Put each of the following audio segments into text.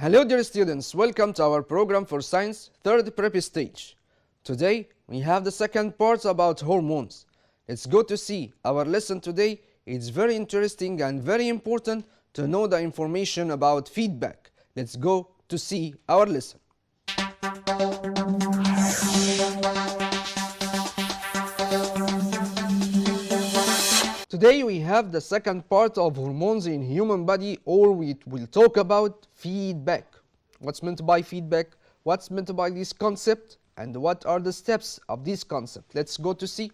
Hello dear students, welcome to our program for science third prep stage. Today we have the second part about hormones. Let's go to see our lesson today. It's very interesting and very important to know the information about feedback. Let's go to see our lesson. Today we have the second part of hormones in human body, or we will talk about feedback. What's meant by feedback? What's meant by this concept? And what are the steps of this concept? Let's go to see.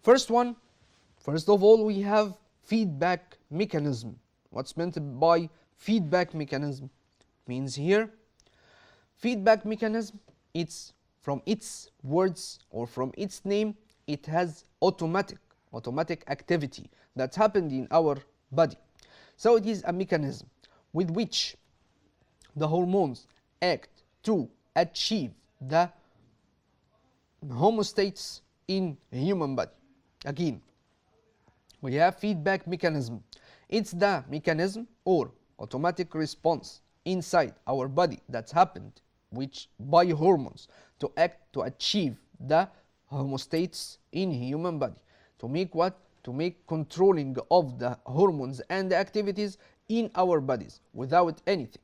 First of all, we have feedback mechanism. What's meant by feedback mechanism? Means here, feedback mechanism, it's from its words or from its name, it has automatic activity that happened in our body. So it is a mechanism with which the hormones act to achieve the homeostasis in a human body. Again, we have feedback mechanism. It's the mechanism or automatic response inside our body that's happened which by hormones to act to achieve the homeostasis in human body. To make what? To make controlling of the hormones and the activities in our bodies without anything.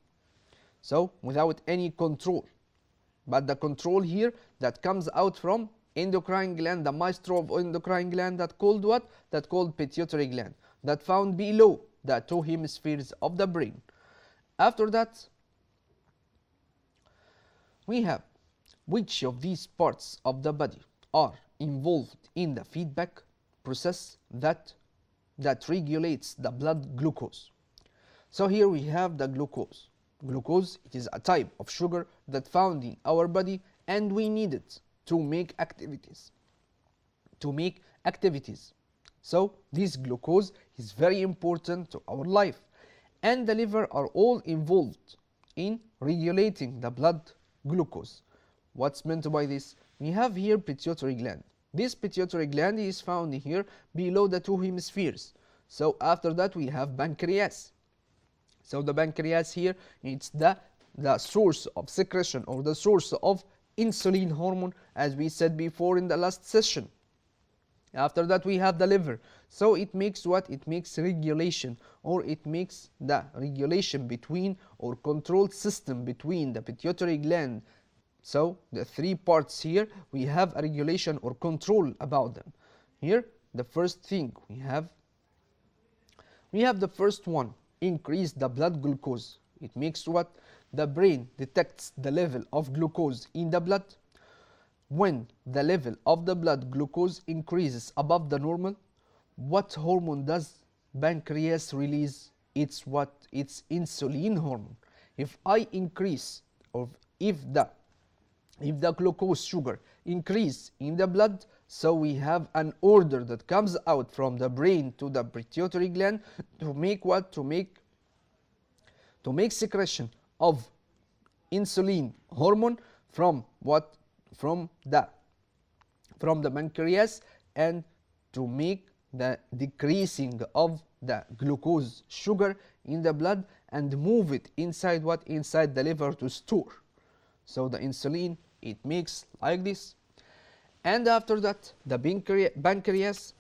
So without any control. But the control here that comes out from endocrine gland, the maestro of endocrine gland, that called what? That called pituitary gland, that found below the two hemispheres of the brain. After that, we have which of these parts of the body are involved in the feedback process that regulates the blood glucose. So here we have the glucose. Glucose, it is a type of sugar that found in our body and we need it to make activities. So this glucose is very important to our life, and the liver are all involved in regulating the blood glucose. What's meant by this? We have here pituitary gland. This pituitary gland is found here below the two hemispheres. So after that we have pancreas. So the pancreas here, it's the source of secretion or the source of insulin hormone, as we said before in the last session. After that we have the liver. So it makes what? It makes regulation, or it makes the regulation between or control system between the pituitary gland. So the three parts here, we have a regulation or control about them. Here the first thing we have the first one, increase the blood glucose. It makes what? The brain detects the level of glucose in the blood. When the level of the blood glucose increases above the normal, what hormone does pancreas release? It's what? It's insulin hormone. If I increase, or if the glucose sugar increase in the blood, so we have an order that comes out from the brain to the pituitary gland to make what? To make secretion of insulin hormone from what? From the pancreas, and to make the decreasing of the glucose sugar in the blood and move it inside what? Inside the liver to store. So the insulin, it makes like this, and after that the pancreas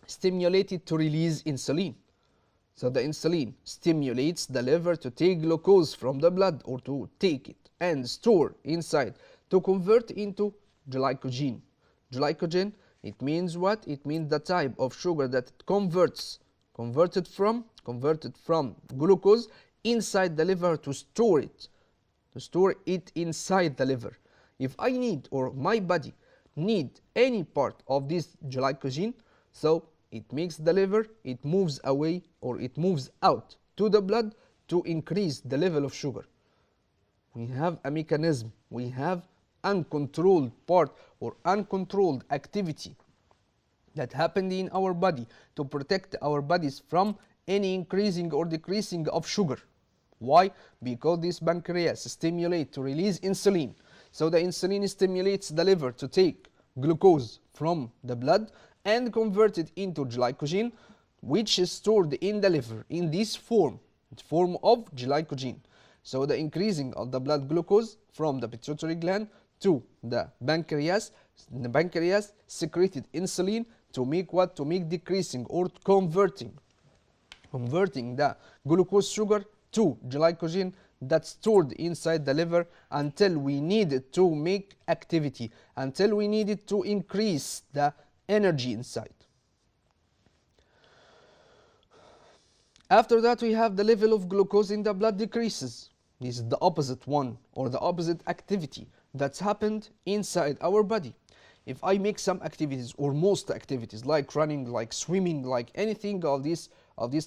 stimulated to release insulin. So the insulin stimulates the liver to take glucose from the blood, or to take it and store inside to convert into glycogen. Glycogen, it means what? It means the type of sugar that it converted from glucose inside the liver to store it inside the liver. If I need, or my body need, any part of this glycogen, so it makes the liver, it moves away or it moves out to the blood to increase the level of sugar. We have a mechanism, we have uncontrolled part or uncontrolled activity that happened in our body to protect our bodies from any increasing or decreasing of sugar. Why? Because this pancreas stimulates to release insulin. So the insulin stimulates the liver to take glucose from the blood and convert it into glycogen, which is stored in the liver in this form. form of glycogen. So the increasing of the blood glucose from the pituitary gland to the pancreas secreted insulin to make what? To make decreasing or converting the glucose sugar to glycogen that's stored inside the liver until we need it to make activity, until we need it to increase the energy inside. After that, we have the level of glucose in the blood decreases. This is the opposite one, or the opposite activity that's happened inside our body. If I make some activities, or most activities, like running, like swimming, like anything of these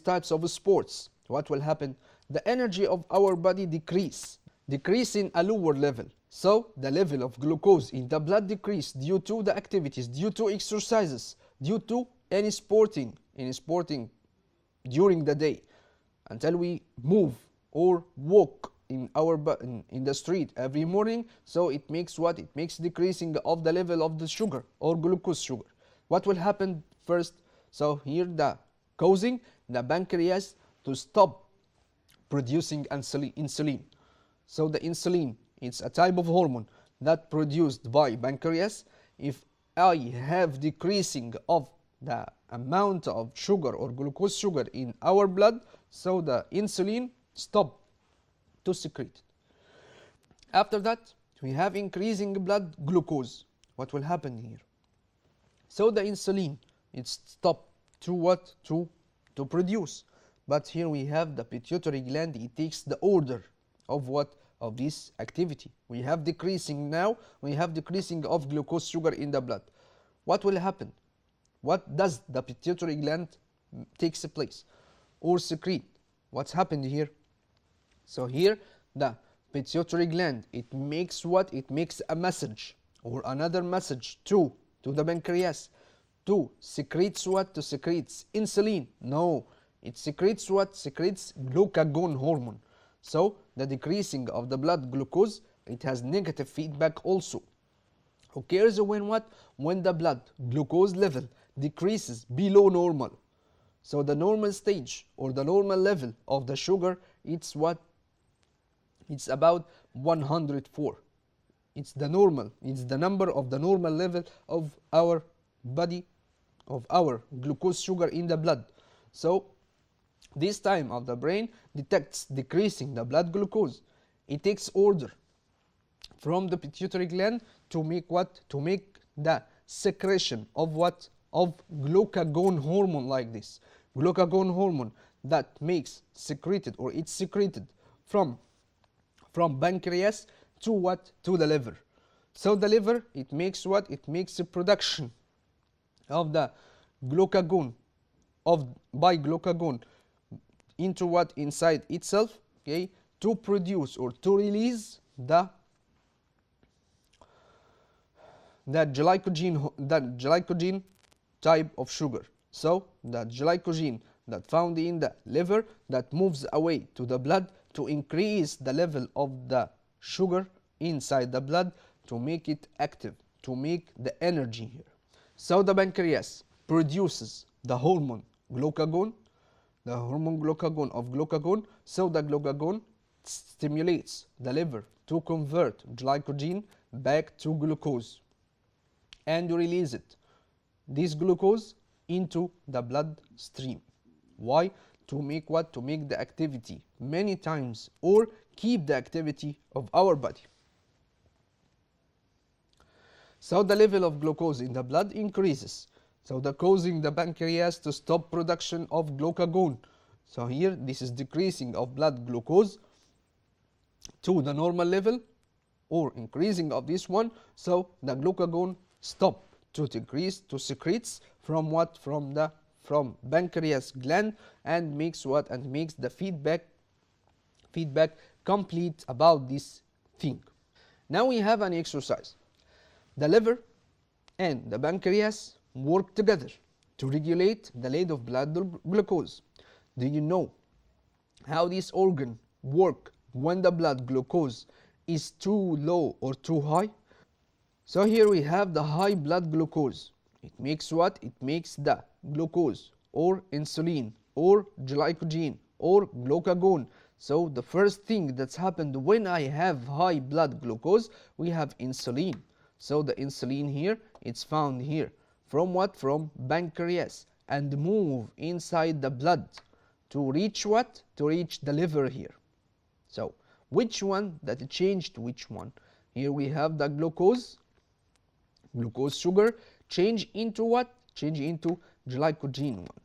types of sports, what will happen? The energy of our body decrease in a lower level. So the level of glucose in the blood decrease due to the activities, due to exercises, due to any sporting during the day, until we move or walk in the street every morning. So it makes what? It makes decreasing of the level of the sugar or glucose sugar. What will happen first? So here the causing the pancreas to stop producing insulin. So the insulin, it's a type of hormone that produced by pancreas. If I have decreasing of the amount of sugar or glucose sugar in our blood, so the insulin stop to secrete. After that, we have increasing blood glucose. What will happen here? So the insulin, it's stop to what? To produce. But here we have the pituitary gland, it takes the order of what? Of this activity. We have decreasing now, we have decreasing of glucose sugar in the blood. What will happen? What does the pituitary gland takes place or secrete? What's happened here? So here the pituitary gland, it makes what? It makes a message or another message to the pancreas to secretes what? To secretes insulin. No, it secretes what? Secretes glucagon hormone. So the decreasing of the blood glucose, it has negative feedback also. Occurs when what? When the blood glucose level decreases below normal. So the normal stage or the normal level of the sugar, it's what? It's about 104. It's the normal, it's the number of the normal level of our body, of our glucose sugar in the blood. So this time of the brain detects decreasing the blood glucose. It takes order from the pituitary gland to make what? To make the secretion of what? Of glucagon hormone like this. Glucagon hormone that makes secreted, or it's secreted from pancreas to what? To the liver. So the liver, it makes what? It makes a production of the glucagon by glucagon into what? Inside itself, okay, to produce or to release the glycogen type of sugar. So the glycogen that found in the liver that moves away to the blood to increase the level of the sugar inside the blood to make it active, to make the energy here. So the pancreas produces the hormone glucagon, the hormone glucagon of glucagon. So the glucagon stimulates the liver to convert glycogen back to glucose and release it, this glucose, into the blood stream. Why? To make what? To make the activity many times or keep the activity of our body. So the level of glucose in the blood increases. So the causing the pancreas to stop production of glucagon. So here this is decreasing of blood glucose to the normal level or increasing of this one. So the glucagon stop to decrease, to secretes from what? From pancreas gland and makes what? And makes the feedback complete about this thing. Now we have an exercise. The liver and the pancreas work together to regulate the level of blood glucose. Do you know how this organ work when the blood glucose is too low or too high? So here we have the high blood glucose. It makes what? It makes the glucose or insulin or glycogen or glucagon. So the first thing that's happened when I have high blood glucose, we have insulin. So the insulin here, it's found here. From what? From pancreas, and move inside the blood to reach what? To reach the liver here. So which one that changed which one? Here we have the glucose sugar change into what? Change into glycogen one.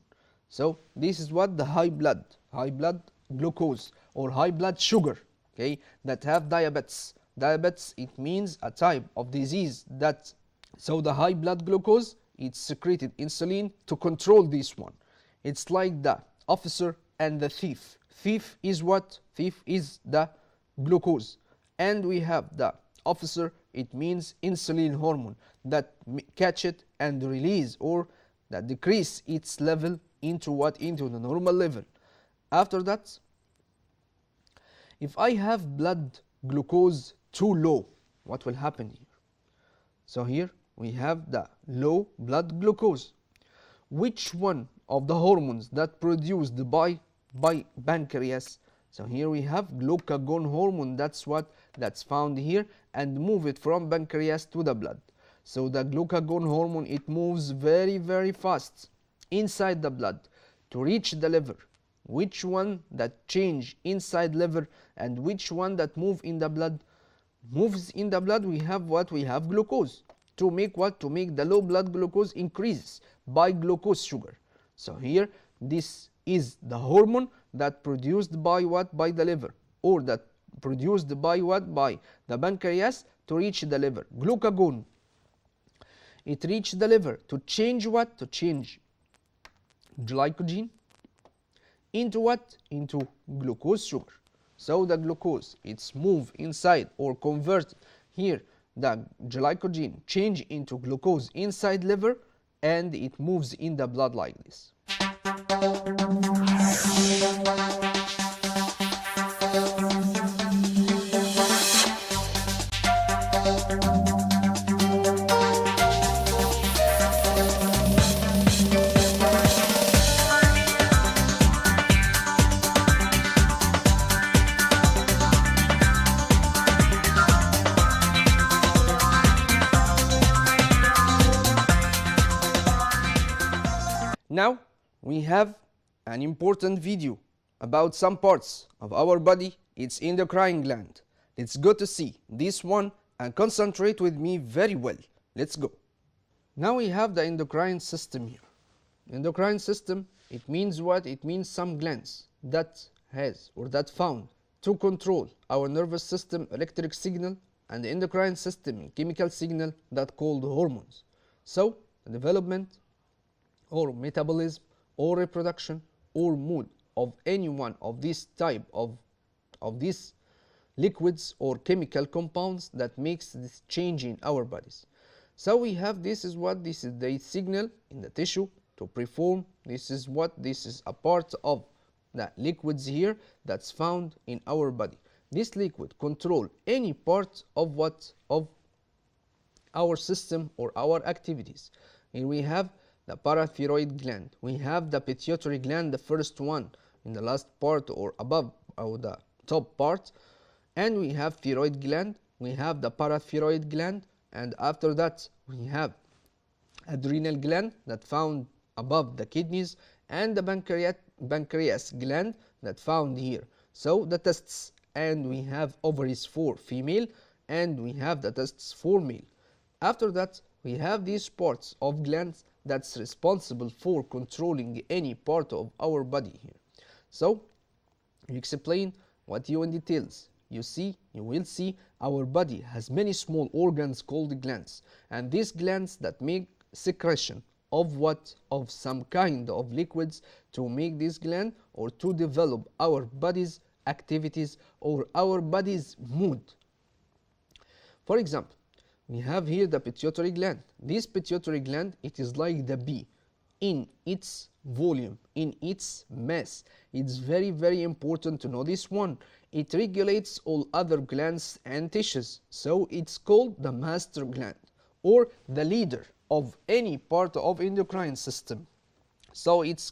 So this is what the high blood glucose or high blood sugar, okay, that have diabetes. Diabetes, it means a type of disease that, so the high blood glucose, it secreted insulin to control this one. It's like the officer and the thief. Thief is what? Thief is the glucose, and we have the officer, it means insulin hormone that catch it and release, or that decrease its level into what? Into the normal level. After that, if I have blood glucose too low, what will happen here? So here we have the low blood glucose. Which one of the hormones that produced by pancreas? So here we have glucagon hormone, that's what? That's found here, and move it from pancreas to the blood. So the glucagon hormone, it moves very, very fast inside the blood to reach the liver. Which one that change inside liver and which one that move in the blood? Moves in the blood, we have what? We have glucose. To make what? To make the low blood glucose increase by glucose sugar. So here, this is the hormone that produced by what? By the liver, or that produced by what? By the pancreas to reach the liver. Glucagon, it reached the liver to change what? To change glycogen into what? Into glucose sugar. So the glucose, it's moved inside or converted here, the glycogen change into glucose inside liver, and it moves in the blood like this. Now we have an important video about some parts of our body. It's endocrine gland. Let's go to see this one and concentrate with me very well. Let's go. Now we have the endocrine system here. Endocrine system, it means what? It means some glands that has or that found to control our nervous system electric signal, and the endocrine system chemical signal that called hormones. So the development or metabolism or reproduction or mood of any one of this type of these liquids or chemical compounds that makes this change in our bodies. So we have, this is what? This is the signal in the tissue to perform. This is what? This is a part of the liquids here that's found in our body. This liquid control any part of what? Of our system or our activities. Here we have the parathyroid gland, we have the pituitary gland, the first one in the last part or above or the top part, and we have thyroid gland, we have the parathyroid gland, and after that we have adrenal gland that found above the kidneys, and the pancreas gland that found here. So the testes, and we have ovaries for female, and we have the testes for male. After that we have these parts of glands that's responsible for controlling any part of our body here. So you explain what you in details. You will see our body has many small organs called glands, and these glands that make secretion of what? Of some kind of liquids to make this gland or to develop our body's activities or our body's mood. For example, we have here the pituitary gland. This pituitary gland, it is like the bee in its volume, in its mass. It's very, very important to know this one. It regulates all other glands and tissues. So it's called the master gland or the leader of any part of endocrine system. So it's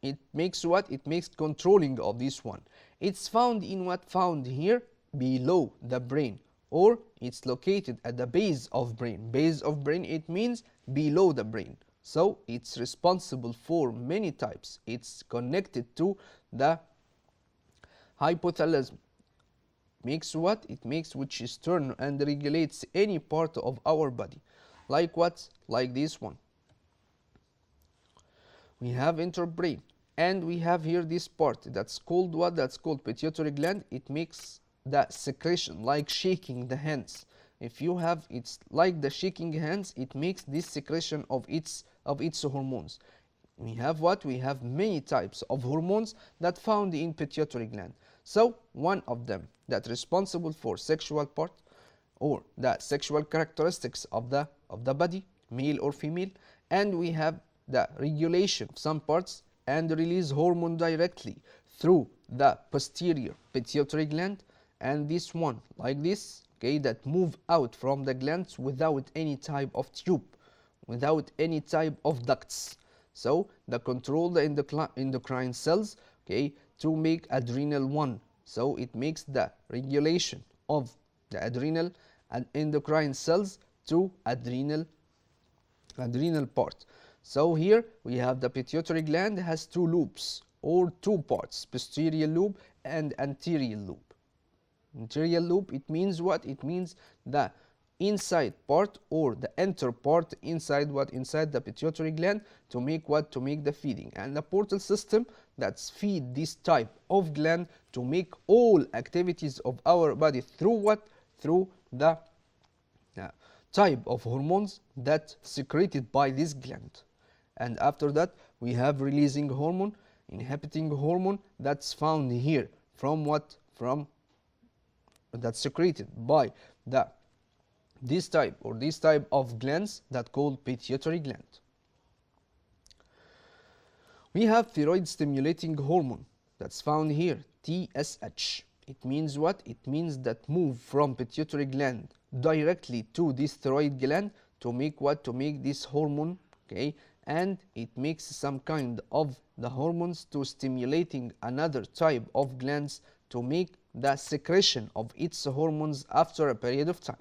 It makes what? It makes controlling of this one. It's found in what? Found here below the brain, or it's located at the base of brain. Base of brain, it means below the brain. So it's responsible for many types. It's connected to the hypothalamus. Makes what? It makes which is turn and regulates any part of our body. Like what? Like this one. We have interbrain, and we have here this part that's called what? That's called pituitary gland. It makes the secretion, like shaking the hands. If you have, it's like the shaking hands, it makes this secretion of its hormones. We have what? We have many types of hormones that found in pituitary gland. So one of them that responsible for sexual part or the sexual characteristics of the body, male or female, and we have the regulation of some parts and release hormone directly through the posterior pituitary gland, and this one like this, okay, that move out from the glands without any type of tube, without any type of ducts. So the control the endocrine cells, okay, to make adrenal one. So it makes the regulation of the adrenal and endocrine cells to adrenal part. So here we have the pituitary gland has two loops or two parts, posterior lobe and anterior lobe. Anterior lobe, it means what? It means the inside part or the enter part inside what? Inside the pituitary gland to make what? To make the feeding. And the portal system that's feed this type of gland to make all activities of our body through what? Through the type of hormones that secreted by this gland. And after that we have releasing hormone, inhibiting hormone that's found here from what? From that's secreted by this type of glands that called pituitary gland. We have thyroid stimulating hormone that's found here, TSH. It means what? It means that move from pituitary gland directly to this thyroid gland to make what? To make this hormone, okay, and it makes some kind of the hormones to stimulating another type of glands to make the secretion of its hormones after a period of time.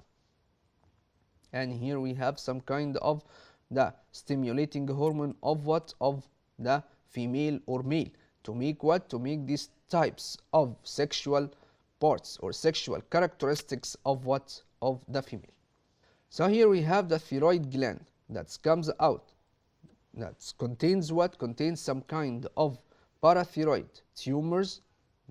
And here we have some kind of the stimulating hormone of what? Of the female or male to make what? To make these types of sexual parts or sexual characteristics of what? Of the female. So here we have the thyroid gland that comes out, that contains what? Contains some kind of parathyroid tumors,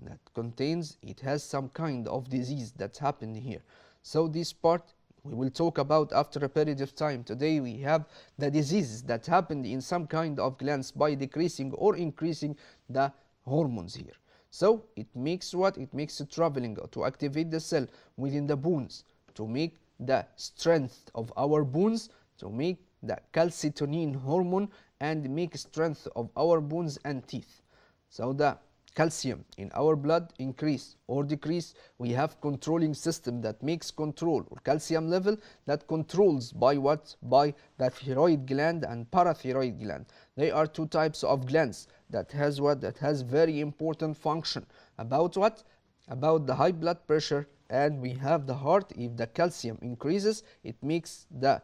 that contains, it has some kind of disease that's happened here. So this part we will talk about after a period of time. Today we have the diseases that happened in some kind of glands by decreasing or increasing the hormones here. So it makes what? It makes it traveling to activate the cell within the bones to make the strength of our bones, to make the calcitonin hormone and make strength of our bones and teeth. So the calcium in our blood increase or decrease, we have controlling system that makes control or calcium level that controls by what? By the thyroid gland and parathyroid gland. They are two types of glands that has what? That has very important function about what? About the high blood pressure, and we have the heart. If the calcium increases, it makes the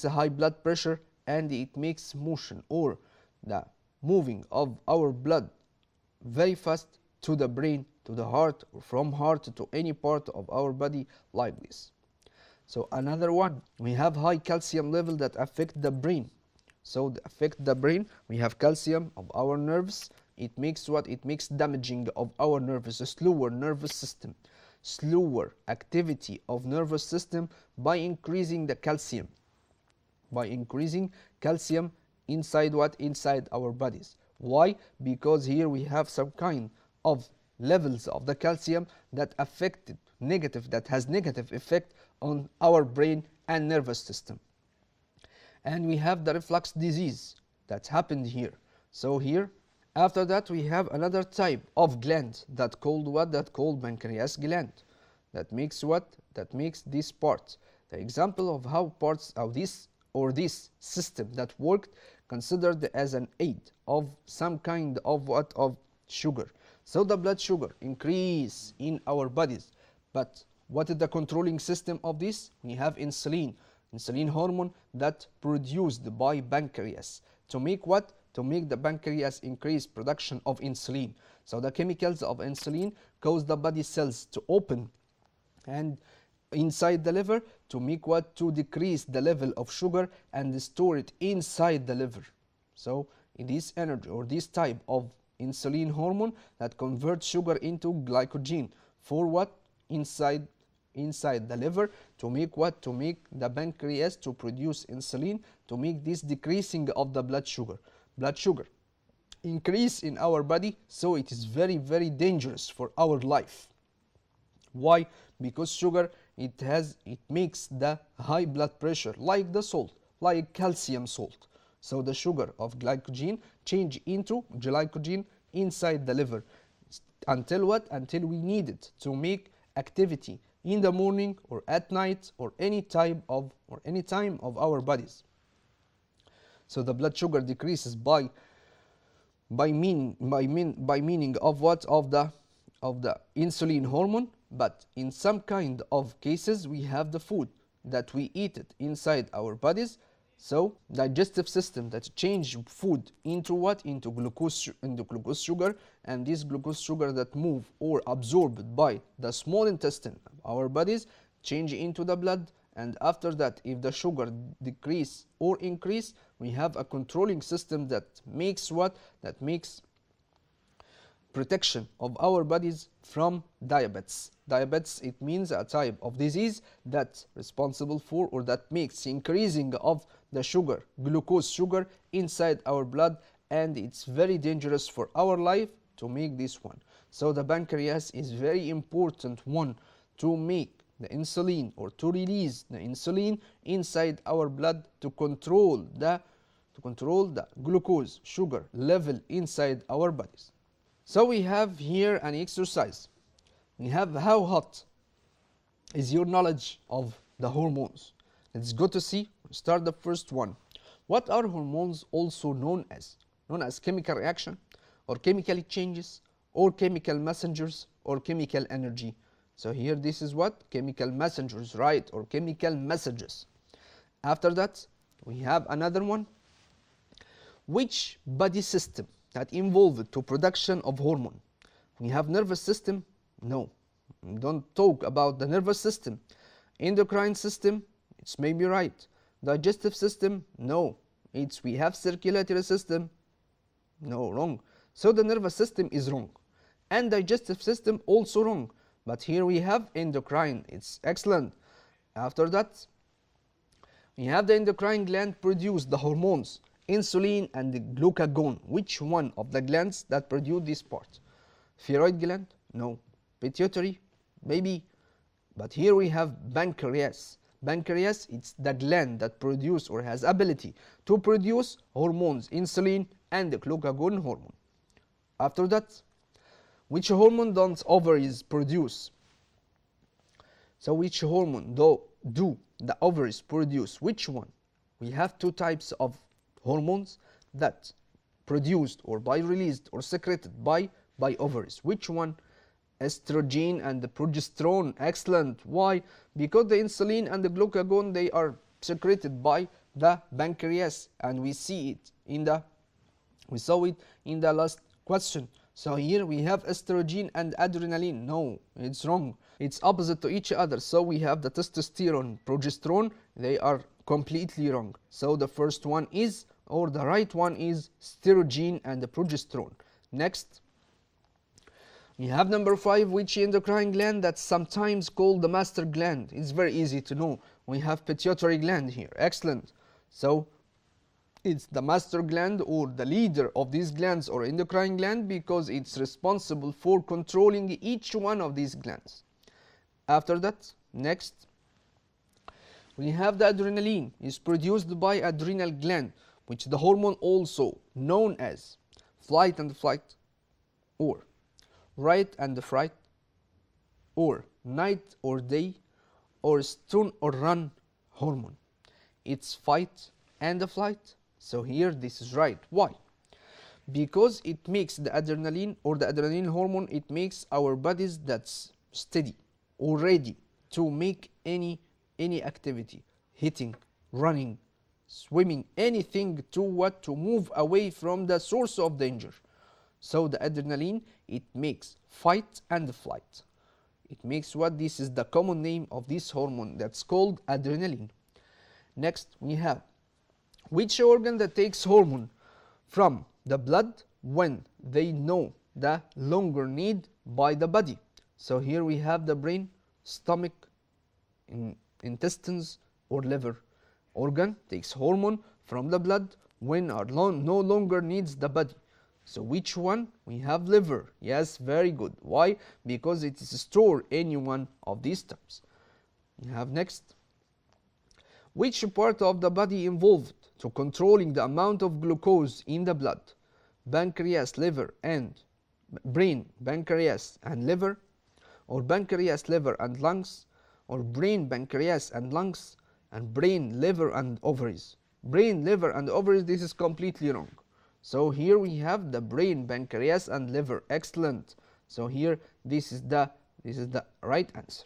high blood pressure, and it makes motion or the moving of our blood very fast to the brain, to the heart, or from heart to any part of our body like this. So another one, we have high calcium level that affect the brain. So affect the brain, we have calcium of our nerves. It makes what? It makes damaging of our nervous, a slower nervous system, slower activity of nervous system by increasing the calcium, by increasing calcium inside what? Inside our bodies. Why? Because here we have some kind of levels of the calcium that affected negative, that has negative effect on our brain and nervous system. And we have the reflux disease that happened here. So here, after that, we have another type of gland that called what? That called pancreas gland. That makes what? That makes this part. The example of how parts of this or this system that worked considered as an aid of some kind of what? Of sugar. So the blood sugar increase in our bodies. But what is the controlling system of this? We have insulin. Insulin hormone that produced by pancreas. To make what? To make the pancreas increase production of insulin. So the chemicals of insulin cause the body cells to open and inside the liver to make what? To decrease the level of sugar and store it inside the liver. So this energy or this type of insulin hormone that converts sugar into glycogen for what? Inside the liver to make what? To make the pancreas to produce insulin to make this decreasing of the blood sugar. Blood sugar increase in our body, so it is very, very dangerous for our life. Why? Because sugar, it makes the high blood pressure, like the salt, like calcium salt. So the sugar of glycogen change into glycogen inside the liver. Until what? Until we need it to make activity in the morning or at night or any time of our bodies. So the blood sugar decreases by meaning of what? Of the insulin hormone. But in some kind of cases we have the food that we eat it inside our bodies. So digestive system that change food into what? Into glucose sugar, and this glucose sugar that move or absorbed by the small intestine of our bodies change into the blood. And after that, if the sugar decrease or increase, we have a controlling system that makes what? That makes protection of our bodies from diabetes. Diabetes, it means a type of disease that's responsible for or that makes increasing of the sugar, glucose sugar inside our blood, and it's very dangerous for our life to make this one. So the pancreas is very important one to make the insulin or to release the insulin inside our blood to control the glucose sugar level inside our bodies. So we have here an exercise. We have how hot is your knowledge of the hormones. Let's go to see. Start the first one. What are hormones also known as? Known as chemical reaction or chemical changes or chemical messengers or chemical energy. So here this is what? Chemical messengers, right? Or chemical messages. After that we have another one. Which body system that involved to production of hormone? We have nervous system. No, don't talk about the nervous system. Endocrine system, it's maybe right. Digestive system, no. We have circulatory system, no, wrong. So the nervous system is wrong. And digestive system also wrong. But here we have endocrine, it's excellent. After that, we have the endocrine gland produce the hormones, insulin and the glucagon. Which one of the glands that produce this part? Thyroid gland? No. Pituitary? Maybe. But here we have pancreas. Pancreas, it's the gland that produce or has ability to produce hormones, insulin and the glucagon hormone. After that, which hormone don't ovaries produce? So which hormone do the ovaries produce? Which one? We have two types of hormones that produced or by released or secreted by ovaries. Which one? Estrogen and the progesterone. Excellent. Why? Because the insulin and the glucagon, they are secreted by the pancreas, and we saw it in the last question. So here we have estrogen and adrenaline. No, it's wrong. It's opposite to each other. So we have the testosterone, progesterone. They are completely wrong. So the first one is, or the right one is, estrogen and the progesterone. Next, we have number 5, which endocrine gland that's sometimes called the master gland. It's very easy to know. We have pituitary gland here. Excellent. So it's the master gland or the leader of these glands or endocrine gland because it's responsible for controlling each one of these glands. After that, next, we have the adrenaline. It's produced by adrenal gland, which the hormone also known as flight and flight, or right and fright, or night or day, or stun or run hormone. It's fight and flight. So here this is right. Why? Because it makes the adrenaline or the adrenaline hormone, it makes our bodies that's steady or ready to make any activity, hitting, running, swimming, anything to what? To move away from the source of danger. So the adrenaline, it makes fight and flight. It makes what? This is the common name of this hormone that's called adrenaline. Next we have which organ that takes hormone from the blood when they know the longer need by the body. So here we have the brain, stomach, intestines or liver. Organ takes hormone from the blood when our no longer needs the body. So which one? We have liver. Yes, very good. Why? Because it is stored any one of these terms. We have next. Which part of the body involved to controlling the amount of glucose in the blood? Pancreas, liver and brain, pancreas and liver, or pancreas, liver and lungs, or brain, pancreas and lungs, and brain, liver and ovaries. Brain, liver and ovaries, this is completely wrong. So here we have the brain, pancreas and liver. Excellent. So here this is the right answer.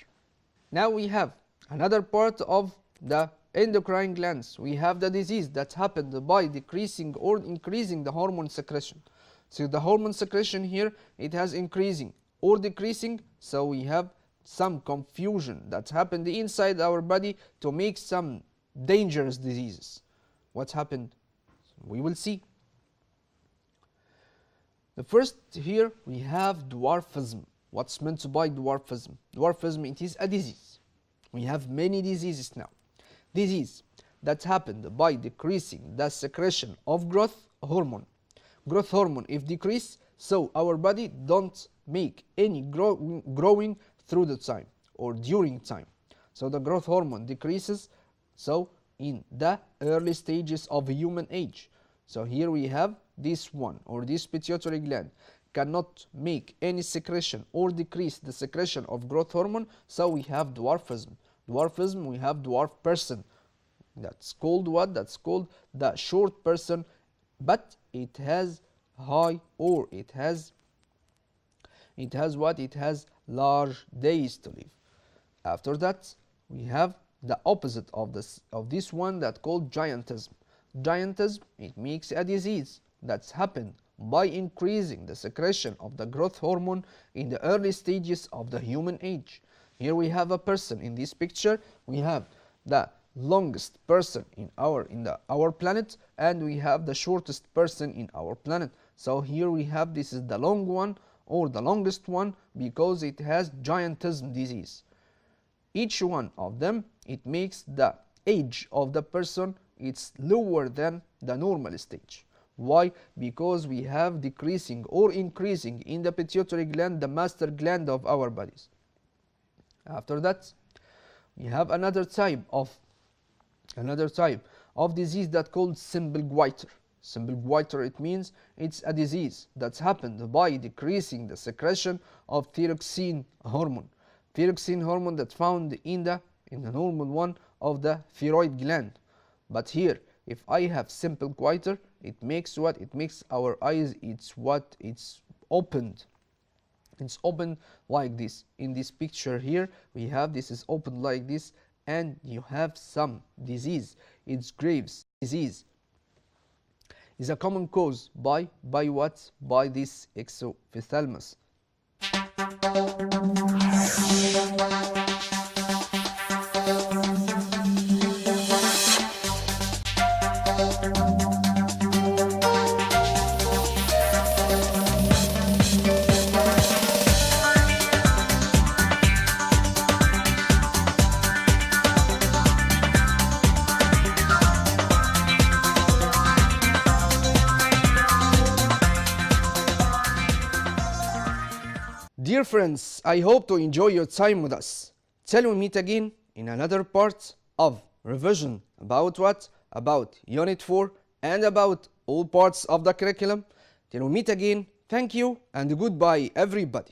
Now we have another part of the endocrine glands. We have the disease that happened by decreasing or increasing the hormone secretion. So the hormone secretion here, it has increasing or decreasing. So we have some confusion that happened inside our body to make some dangerous diseases. What happened? We will see. The first here we have dwarfism. What's meant by dwarfism? Dwarfism, it is a disease. We have many diseases now. Disease that happened by decreasing the secretion of growth hormone. Growth hormone if decrease, so our body don't make any growing through the time or during time. So the growth hormone decreases, so in the early stages of human age. So here we have this one, or this pituitary gland cannot make any secretion or decrease the secretion of growth hormone, so we have dwarfism. Dwarfism, we have dwarf person. That's called what? That's called the short person, but it has high, or it has what? It has large days to live. After that, we have the opposite of this one that called giantism. Giantism, it makes a disease that's happened by increasing the secretion of the growth hormone in the early stages of the human age. Here we have a person in this picture. We have the longest person in our planet, and we have the shortest person in our planet. So here we have, this is the long one or the longest one because it has giantism disease. Each one of them, it makes the age of the person, it's lower than the normal stage. Why? Because we have decreasing or increasing in the pituitary gland, the master gland of our bodies. After that, we have another type of disease that called simple goiter. Simple goiter, it means it's a disease that's happened by decreasing the secretion of thyroxine hormone. Thyroxine hormone that's found in the normal one of the thyroid gland. But here, if I have simple goiter, it makes what? It makes our eyes, it's opened. It's open like this. In this picture here, we have this is open like this, and you have some disease. It's Graves' disease. Is a common cause by what? By this exophthalmos. Dear friends, I hope to enjoy your time with us. Till we meet again in another part of revision about what? About Unit 4 and about all parts of the curriculum. Till we meet again, thank you and goodbye everybody.